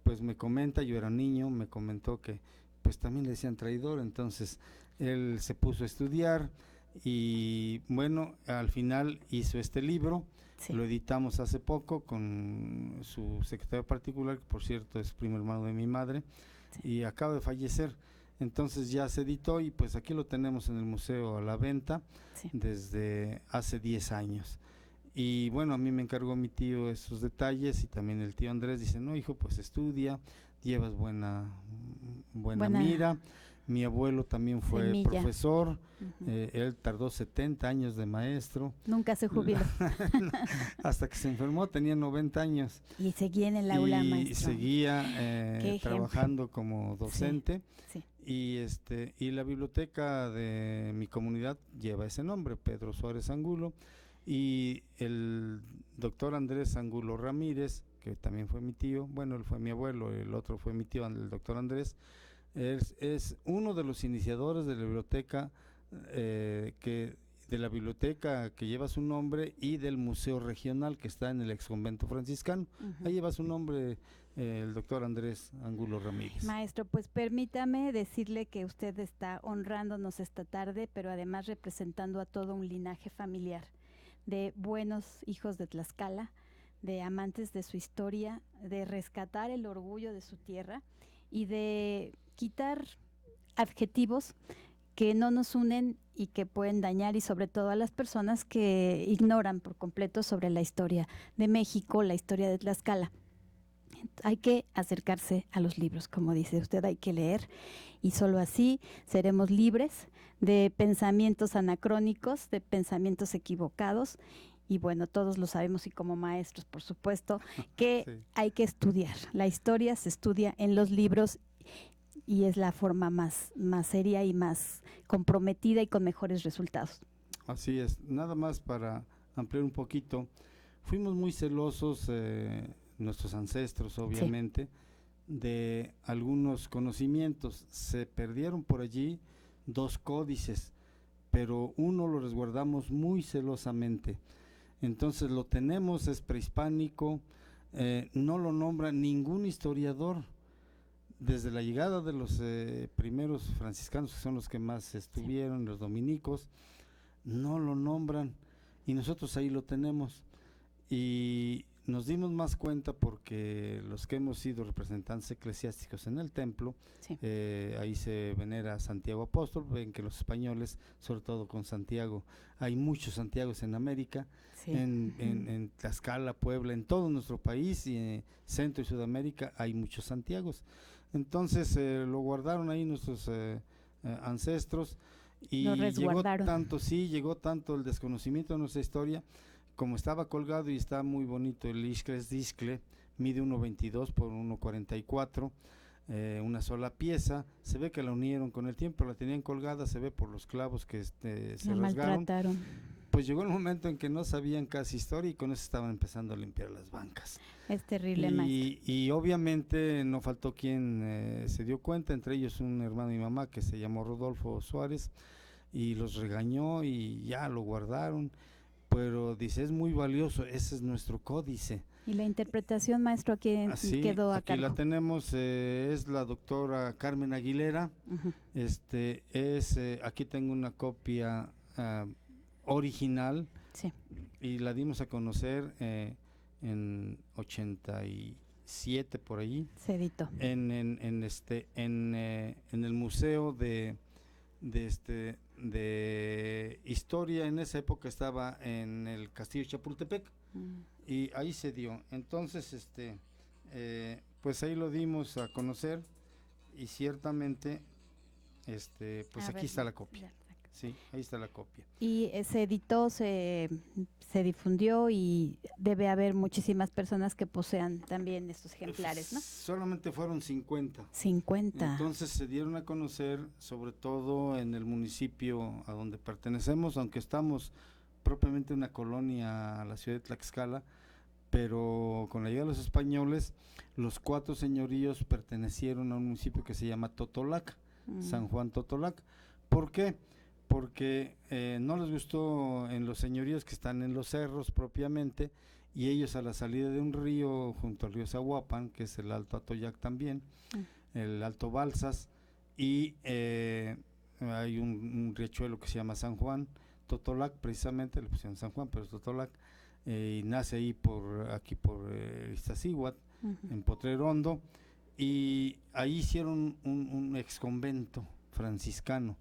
pues me comenta, yo era niño, me comentó que pues también le decían traidor. Entonces él se puso a estudiar y bueno, al final hizo este libro. Sí. Lo editamos hace poco con su secretario particular, que por cierto es primo hermano de mi madre, Sí. y acaba de fallecer. Entonces ya se editó y pues aquí lo tenemos en el museo a la venta, Sí. desde hace 10 años. Y bueno, a mí me encargó mi tío esos detalles, y también el tío Andrés dice, no hijo, pues estudia, llevas buena mira. Mi abuelo también fue semilla. profesor, él tardó 70 años de maestro. Nunca se jubiló. Hasta que se enfermó, tenía 90 años. Y seguía en el aula, Y maestro. seguía Qué ejemplo. trabajando como docente. Sí. Y la biblioteca de mi comunidad lleva ese nombre, Pedro Suárez Angulo. Y el doctor Andrés Angulo Ramírez, que también fue mi tío, bueno, él fue mi abuelo, el otro fue mi tío, el doctor Andrés, es uno de los iniciadores de la biblioteca, de la biblioteca que lleva su nombre, y del museo regional que está en el ex convento franciscano. Ahí lleva su nombre el doctor Andrés Angulo Ramírez. Maestro, pues permítame decirle que usted está honrándonos esta tarde, pero además representando a todo un linaje familiar de buenos hijos de Tlaxcala, de amantes de su historia, de rescatar el orgullo de su tierra y de quitar adjetivos que no nos unen y que pueden dañar, y sobre todo a las personas que ignoran por completo sobre la historia de México, la historia de Tlaxcala. Hay que acercarse a los libros, como dice usted, hay que leer, y solo así seremos libres de pensamientos anacrónicos, de pensamientos equivocados, y bueno, todos lo sabemos y como maestros, por supuesto, que Sí. hay que estudiar. La historia se estudia en los libros y es la forma más seria y más comprometida y con mejores resultados. Así es, nada más para ampliar un poquito, fuimos muy celosos, nuestros ancestros obviamente, de algunos conocimientos. Se perdieron por allí 2 códices, pero uno lo resguardamos muy celosamente. Entonces lo tenemos, es prehispánico, no lo nombra ningún historiador. Desde la llegada de los primeros franciscanos, que son los que más estuvieron, los dominicos, no lo nombran y nosotros ahí lo tenemos. Y nos dimos más cuenta porque los que hemos sido representantes eclesiásticos en el templo, Sí. ahí se venera a Santiago Apóstol. Ven que los españoles, sobre todo con Santiago, hay muchos Santiagos en América, Sí. en Tlaxcala, Puebla, en todo nuestro país y en Centro y Sudamérica hay muchos Santiagos. Entonces lo guardaron ahí nuestros ancestros y Lo resguardaron. llegó tanto el desconocimiento de nuestra historia. Como estaba colgado y está muy bonito, el Ixcle es discle, mide 1.22 por 1.44, una sola pieza. Se ve que la unieron con el tiempo, la tenían colgada, se ve por los clavos que se La rasgaron. maltrataron. Pues llegó el momento en que no sabían casi historia y con eso estaban empezando a limpiar las bancas. Es terrible, maestro. Y obviamente no faltó quien se dio cuenta, entre ellos un hermano de mi mamá que se llamó Rodolfo Suárez, y los regañó y ya lo guardaron. Pero dice, es muy valioso, ese es nuestro códice. Y la interpretación, maestro, aquí Así, quedó a aquí cargo. la tenemos, es la doctora Carmen Aguilera. Ujú. Aquí tengo una copia original Sí. y la dimos a conocer en 87 por allí, Se editó. en el museo de historia. En esa época estaba en el castillo de Chapultepec y ahí se dio. Entonces pues ahí lo dimos a conocer y ciertamente pues A aquí ver, está la copia. Sí, ahí está la copia. Y se editó, se difundió y debe haber muchísimas personas que posean también estos ejemplares, ¿no? Solamente fueron 50. 50. Entonces se dieron a conocer, sobre todo en el municipio a donde pertenecemos, aunque estamos propiamente una colonia a la ciudad de Tlaxcala, pero con la llegada de los españoles, los 4 señoríos pertenecieron a un municipio que se llama Totolac, San Juan Totolac. ¿Por qué? Porque no les gustó en los señoríos que están en los cerros propiamente, y ellos a la salida de un río junto al río Zahuapan, que es el Alto Atoyac también, el Alto Balsas, y hay un riachuelo que se llama San Juan Totolac, precisamente le pusieron San Juan, pero es Totolac, y nace ahí por Iztaccíhuatl, en Potrerondo, y ahí hicieron un ex convento franciscano.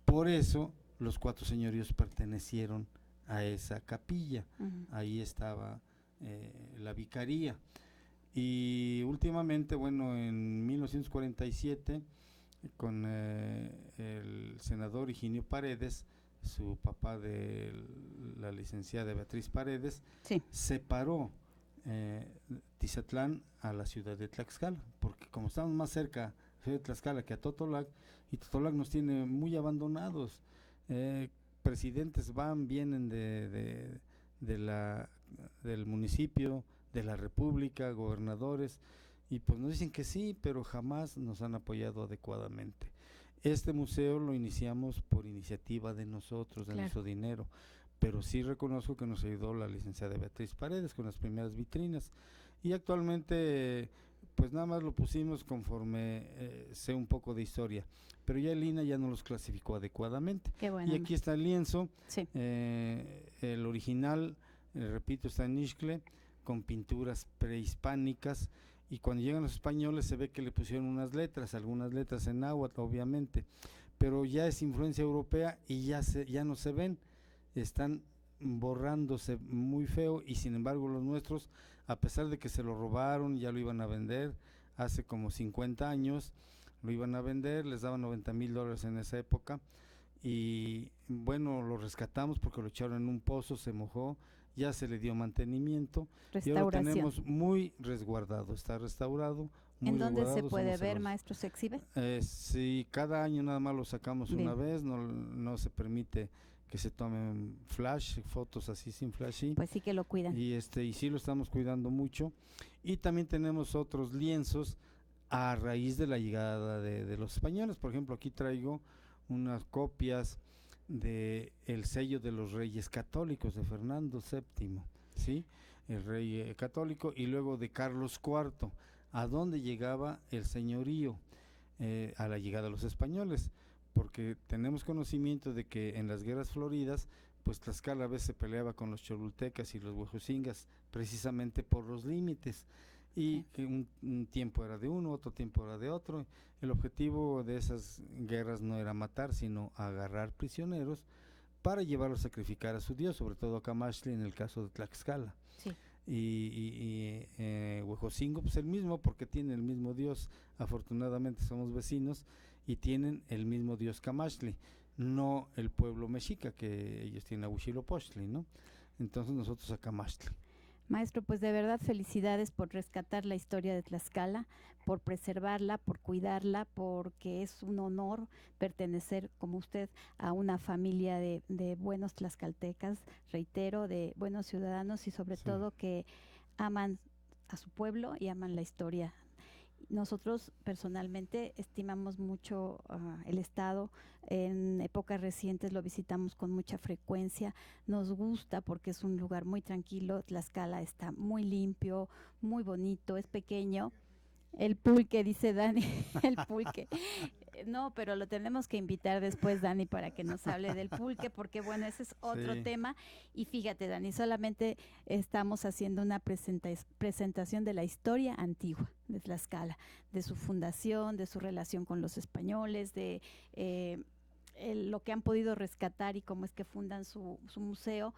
Por eso los 4 señoríos pertenecieron a esa capilla. Ahí estaba la vicaría. Y últimamente, bueno, en 1947, con el senador Higinio Paredes, su papá de la licenciada Beatriz Paredes, Sí. separó Tizatlán a la ciudad de Tlaxcala, porque como estamos más cerca a la ciudad de Tlaxcala que a Totolac, y Totolac nos tiene muy abandonados. Presidentes vienen del municipio, de la república, gobernadores, y pues nos dicen que sí, pero jamás nos han apoyado adecuadamente. Este museo lo iniciamos por iniciativa de nosotros, de Claro. nuestro dinero, pero sí reconozco que nos ayudó la licenciada Beatriz Paredes con las primeras vitrinas, y actualmente pues nada más lo pusimos conforme sé un poco de historia, pero ya el INAH ya no los clasificó adecuadamente. Qué bueno. Y aquí está el lienzo, Sí. el original, repito, está en Ixtle, con pinturas prehispánicas, y cuando llegan los españoles se ve que le pusieron algunas letras en náhuatl, obviamente, pero ya es influencia europea y ya no se ven, están borrándose muy feo, y sin embargo los nuestros, a pesar de que se lo robaron, ya lo iban a vender hace como 50 años, lo iban a vender, les daban $90,000 en esa época, y bueno, lo rescatamos porque lo echaron en un pozo, se mojó ya se le dio mantenimiento y ahora Restauración. tenemos muy resguardado, está restaurado. Muy ¿En dónde se resguardado, puede somos ver, los- maestro? ¿Se exhibe? Sí, cada año nada más lo sacamos Bien. una vez, no se permite que se tomen flash, fotos así sin flash, sí. Pues sí que lo cuidan. Y sí lo estamos cuidando mucho. Y también tenemos otros lienzos a raíz de la llegada de los españoles. Por ejemplo, aquí traigo unas copias de el sello de los Reyes Católicos de Fernando VII, ¿sí? El rey católico, y luego de Carlos IV, a dónde llegaba el señorío a la llegada de los españoles, porque tenemos conocimiento de que en las guerras floridas, pues Tlaxcala a veces se peleaba con los cholultecas y los huejocingas precisamente por los límites, y que un tiempo era de uno, otro tiempo era de otro. El objetivo de esas guerras no era matar, sino agarrar prisioneros para llevarlos a sacrificar a su dios, sobre todo a Camaxtli en el caso de Tlaxcala. Sí. Y Huejocingo, pues el mismo, porque tiene el mismo dios. Afortunadamente somos vecinos y tienen el mismo dios Camaxtli, no el pueblo mexica, que ellos tienen a Huitzilopochtli, ¿no? Entonces nosotros a Camaxtli. Maestro, pues de verdad felicidades por rescatar la historia de Tlaxcala, por preservarla, por cuidarla, porque es un honor pertenecer, como usted, a una familia de buenos tlaxcaltecas, reitero, de buenos ciudadanos y sobre Sí. todo que aman a su pueblo y aman la historia. Nosotros personalmente estimamos mucho el estado. En épocas recientes lo visitamos con mucha frecuencia. Nos gusta porque es un lugar muy tranquilo. Tlaxcala está muy limpio, muy bonito, es pequeño. El pulque, dice Dani, el pulque. No, pero lo tenemos que invitar después, Dani, para que nos hable del pulque, porque bueno, ese es otro Sí. tema. Y fíjate, Dani, solamente estamos haciendo una presentación de la historia antigua de Tlaxcala, de su fundación, de su relación con los españoles, de lo que han podido rescatar y cómo es que fundan su museo.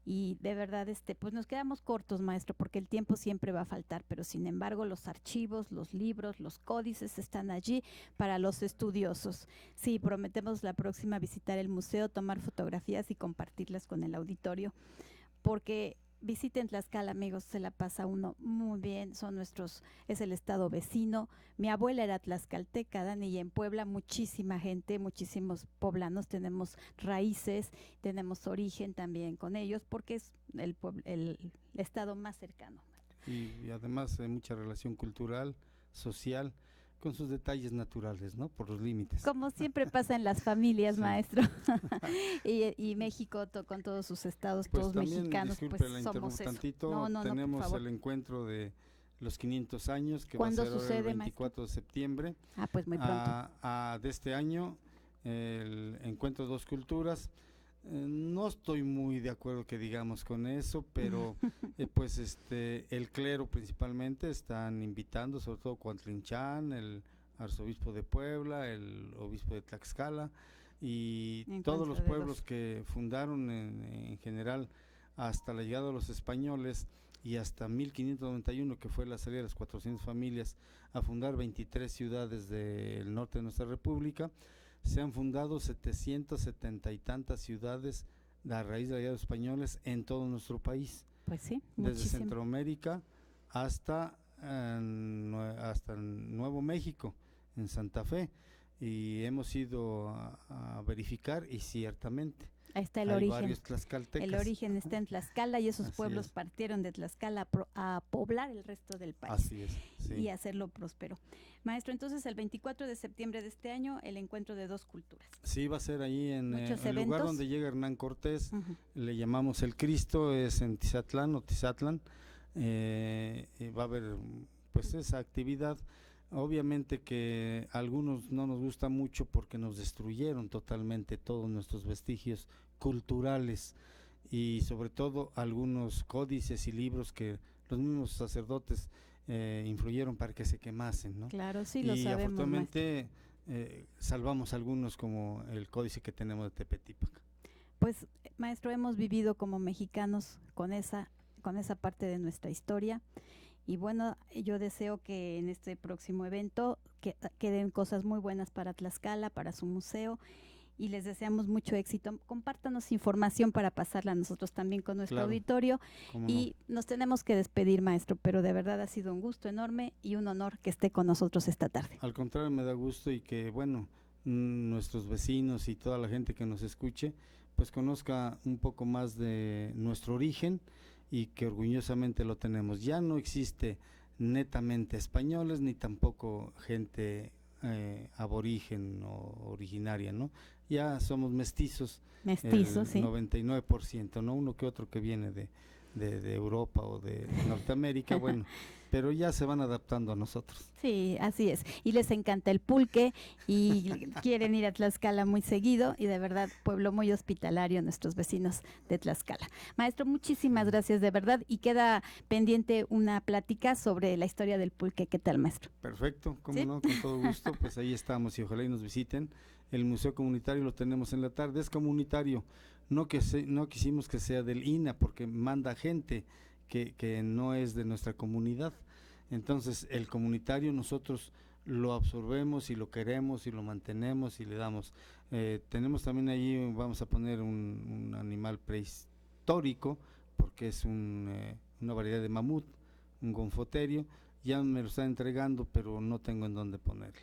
Y de verdad, pues nos quedamos cortos, maestro, porque el tiempo siempre va a faltar, pero sin embargo los archivos, los libros, los códices están allí para los estudiosos. Sí, prometemos la próxima visitar el museo, tomar fotografías y compartirlas con el auditorio, porque visiten Tlaxcala, amigos, se la pasa uno muy bien, es el estado vecino. Mi abuela era tlaxcalteca, Dani, y en Puebla muchísima gente, muchísimos poblanos, tenemos raíces, tenemos origen también con ellos, porque es el estado más cercano. Y además hay mucha relación cultural, social, con sus detalles naturales, ¿no? Por los límites. Como siempre pasa en las familias, Sí. maestro. y México con todos sus estados, Pues todos también, mexicanos, disculpe, pues la somos interrumpo eso. tantito, No, por tenemos favor. el encuentro de los 500 años, que va a ¿Cuándo ser ahora sucede, el maestro? 24 de septiembre Pues muy pronto. de este año, el encuentro de dos culturas. No estoy muy de acuerdo que digamos con eso, pero pues el clero principalmente están invitando, sobre todo Cuantlinchán, el arzobispo de Puebla, el obispo de Tlaxcala y Encuentro todos los de pueblos dos. que fundaron en general hasta la llegada de los españoles y hasta 1591, que fue la salida de las 400 familias a fundar 23 ciudades del norte de nuestra república. Se han fundado 770 y tantas ciudades a raíz de la llegada de los españoles en todo nuestro país, Pues sí, desde muchísimo. Centroamérica hasta Nuevo México, en Santa Fe, y hemos ido a verificar y ciertamente Ahí está el hay origen. varios tlaxcaltecas. El origen está en Tlaxcala y esos Así pueblos es. partieron de Tlaxcala a poblar el resto del país. Así es, sí. Y hacerlo próspero. Maestro, entonces el 24 de septiembre de este año, el encuentro de dos culturas. Sí, va a ser ahí en Muchos el lugar eventos. donde llega Hernán Cortés. Ujú. Le llamamos el Cristo, es en Tizatlán o Tizatlán. Va a haber pues esa actividad. Obviamente que a algunos no nos gusta mucho porque nos destruyeron totalmente todos nuestros vestigios culturales y sobre todo algunos códices y libros que los mismos sacerdotes influyeron para que se quemasen, ¿no? Claro, sí, lo Y sabemos, maestro. afortunadamente salvamos algunos, como el códice que tenemos de Tepetípac. Pues, maestro, hemos vivido como mexicanos con esa parte de nuestra historia. Y bueno, yo deseo que en este próximo evento queden cosas muy buenas para Tlaxcala, para su museo. y les deseamos mucho éxito. Compártanos información para pasarla a nosotros también con nuestro auditorio. Y nos tenemos que despedir, maestro, pero de verdad ha sido un gusto enorme y un honor que esté con nosotros esta tarde. Al contrario, me da gusto y que, bueno, nuestros vecinos y toda la gente que nos escuche, pues conozca un poco más de nuestro origen y que orgullosamente lo tenemos. Ya no existe netamente españoles ni tampoco gente aborigen o originaria, ¿no? Ya somos mestizos, sí. 99%, ¿no? Uno que otro que viene de Europa o de Norteamérica, bueno, pero ya se van adaptando a nosotros. Sí, así es. Y les encanta el pulque y quieren ir a Tlaxcala muy seguido y de verdad, pueblo muy hospitalario, nuestros vecinos de Tlaxcala. Maestro, muchísimas gracias de verdad y queda pendiente una plática sobre la historia del pulque. ¿Qué tal, maestro? Perfecto, cómo ¿Sí? no, con todo gusto, pues ahí estamos y ojalá y nos visiten. El Museo Comunitario lo tenemos en la tarde, es comunitario, no quisimos que sea del INA porque manda gente que no es de nuestra comunidad. Entonces el comunitario nosotros lo absorbemos y lo queremos y lo mantenemos y le damos. Tenemos también ahí, vamos a poner un animal prehistórico porque es una variedad de mamut, un gonfoterio. Ya me lo está entregando, pero no tengo en dónde ponerle.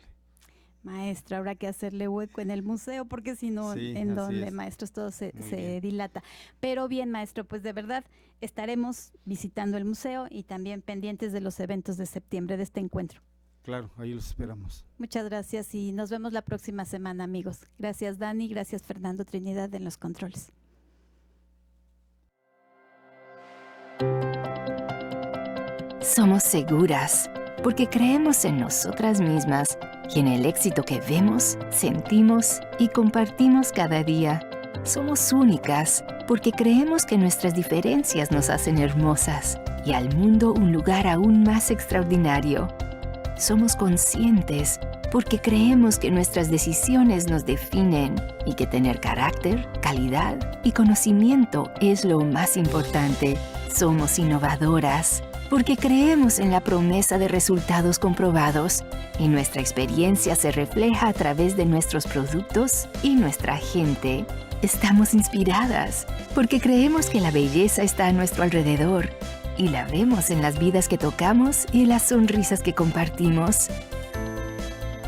Maestra, habrá que hacerle hueco en el museo porque si no, Sí, en donde, es. maestros, todo se bien. dilata. Pero bien, maestro, pues de verdad estaremos visitando el museo y también pendientes de los eventos de septiembre de este encuentro. Claro, ahí los esperamos. Muchas gracias y nos vemos la próxima semana, amigos. Gracias, Dani, gracias, Fernando Trinidad en los controles. Somos seguras porque creemos en nosotras mismas y en el éxito que vemos, sentimos y compartimos cada día. Somos únicas porque creemos que nuestras diferencias nos hacen hermosas y al mundo un lugar aún más extraordinario. Somos conscientes porque creemos que nuestras decisiones nos definen y que tener carácter, calidad y conocimiento es lo más importante. Somos innovadoras porque creemos en la promesa de resultados comprobados y nuestra experiencia se refleja a través de nuestros productos y nuestra gente. Estamos inspiradas porque creemos que la belleza está a nuestro alrededor y la vemos en las vidas que tocamos y las sonrisas que compartimos.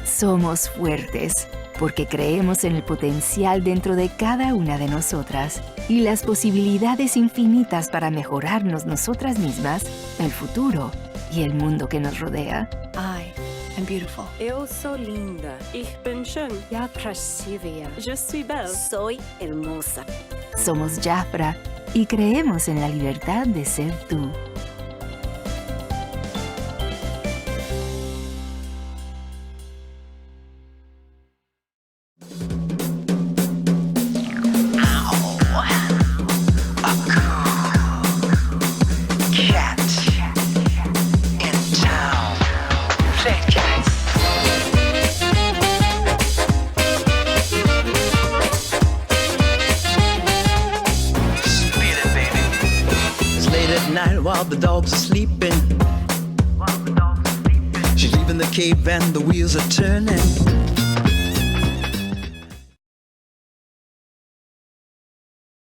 Somos fuertes porque creemos en el potencial dentro de cada una de nosotras y las posibilidades infinitas para mejorarnos nosotras mismas, el futuro y el mundo que nos rodea. I am beautiful. Eu sou linda. Ich bin schön. Я красивая. Je suis belle. Soy hermosa. Somos Jafra y creemos en la libertad de ser tú. While the dogs are sleeping, she's leaving the cave and the wheels are turning.